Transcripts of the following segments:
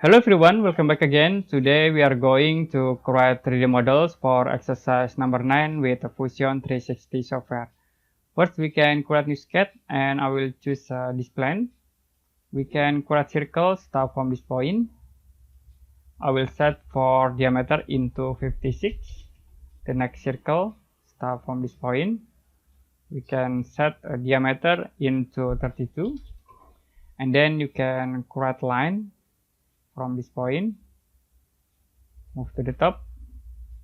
Hello everyone, welcome back again. Today we are going to create 3D models for exercise number 9 with Fusion 360 software. First we can create new sketch and I will choose this plane. We can create circle start from this point. I will set for diameter into 56. The next circle start from this point. We can set a diameter into 32. And then you can create line from this point, move to the top.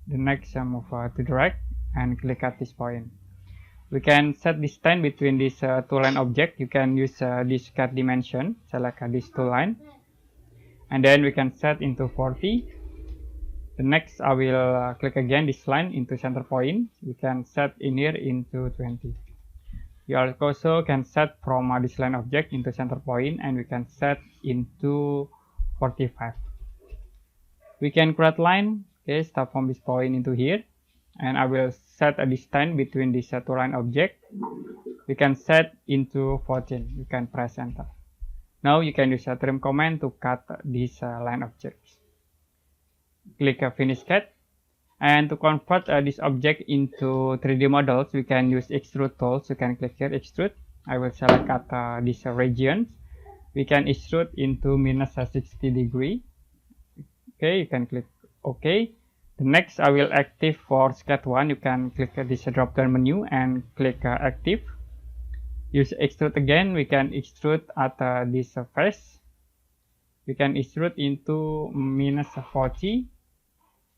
The next move to the right and click at this point. We can set distance between these two line object. You can use this cut dimension, select these two line, and then we can set into 40. The next I will click again this line into center point. We can set in here into 20. You also can set from this line object into center point, and we can set into 45. We can create line. Okay, start from this point into here, and I will set a distance between these two line object. We can set into 14. You can press enter. Now you can use a trim command to cut these line objects. Click finish cut, and to convert this object into 3D models, we can use Extrude Tools. You can click here Extrude. I will select these regions. We can extrude into minus 60 degree. Okay, you can click OK. The next I will active for sketch 1. You can click this drop down menu and click active. Use extrude again. We can extrude at this face. We can extrude into minus 40,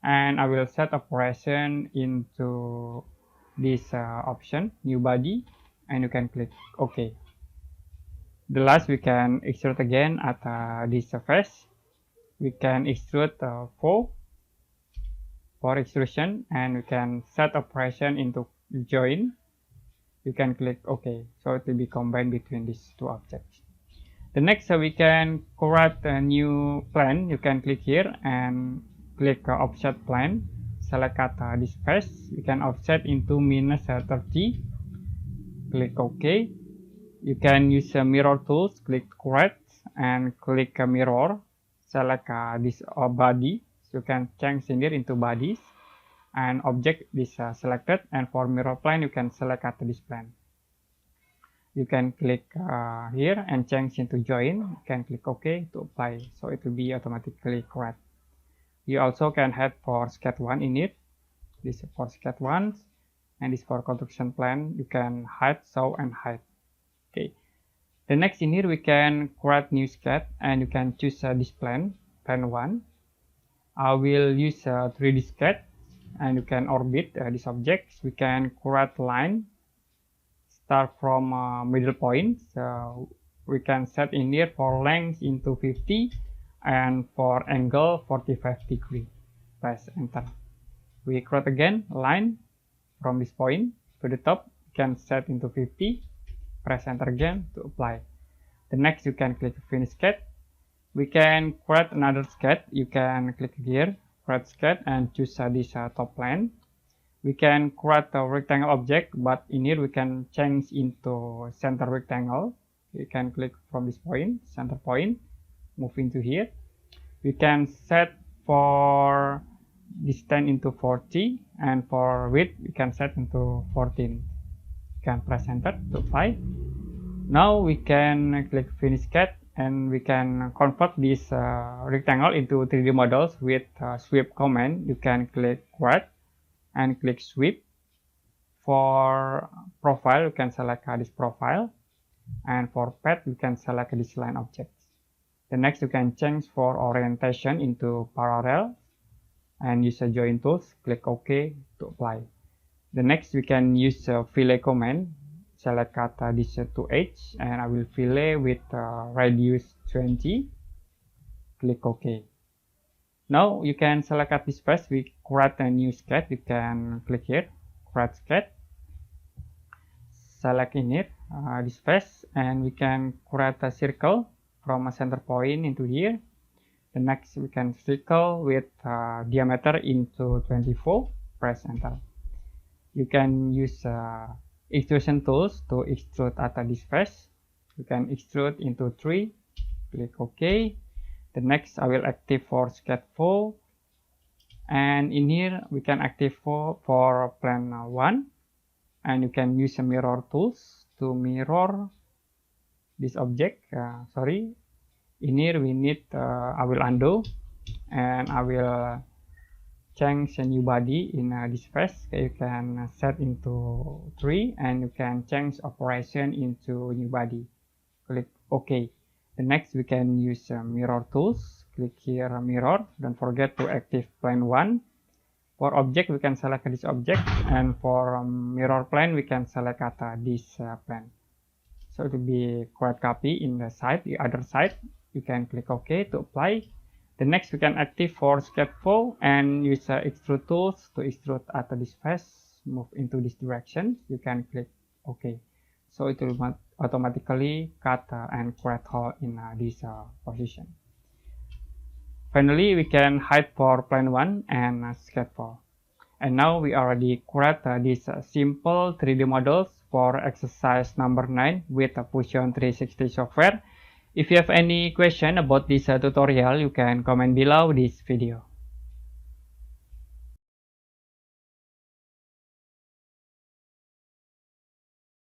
and I will set operation into this option, new body, and you can click OK. The last we can extrude again at this face. We can extrude 4 for extrusion, and we can set operation into join. You can click OK, so it will be combined between these two objects. The next we can create a new plane. You can click here and click offset plane. Select at this face. You can offset into minus 30. Click OK. You can use mirror tools. Click create and click mirror. Select this body. So you can change in here into bodies, and object is selected, and for mirror plane you can select at this plane. You can click here and change into join. You can click OK to apply, so it will be automatically correct. You also can add for sketch 1 in it. This is for sketch 1, and this for construction plan. You can hide, show, and hide. Okay. The next in here we can create new sketch, and you can choose this plane 1. I will use 3D sketch, and you can orbit this object. We can create line, start from middle point. So we can set in here for length into 50 and for angle 45 degree. Press enter. We create again line from this point to the top. You can set into 50. Press enter again to apply. The next you can click finish sketch. We can create another sketch. You can click here, create sketch, and choose this top plane. We can create a rectangle object, but in here we can change into center rectangle. You can click from this point, center point, move into here. We can set for distance into 40, and for width we can set into 14. You can press enter to apply. Now we can click finish sketch, and we can convert this rectangle into 3D models with sweep command. You can click create and click sweep. For profile, you can select this profile, and for path you can select this line objects. The next you can change for orientation into parallel and use a join tools. Click OK to apply. The next we can use fillet command. Select this to edge, and I will fillet with radius 20. Click OK. Now you can select at this face. We create a new sketch. You can click here, create sketch. Select in here this face, and we can create a circle from a center point into here. The next we can circle with diameter into 24. Press enter. You can use extrusion tools to extrude at this face. You can extrude into 3. Click OK. The next I will active for scaffold, and in here we can active for plane 1, and you can use a mirror tools to mirror this object. In here we need I will undo, and I will change a new body in this face. You can set into 3, and you can change operation into new body. Click OK. The next we can use mirror tools. Click here mirror. Don't forget to active plane 1. For object we can select this object, and for mirror plane we can select this plane. So it will be correct copy in the side, the other side. You can click OK to apply. The next we can active for scaffold and use Extrude Tools to extrude at this face, move into this direction. You can click OK. So it will automatically cut and correct hole in this position. Finally, we can hide for plane 1 and scaffold. And now we already create these simple 3D models for exercise number 9 with Fusion 360 software. If you have any question about this tutorial, you can comment below this video.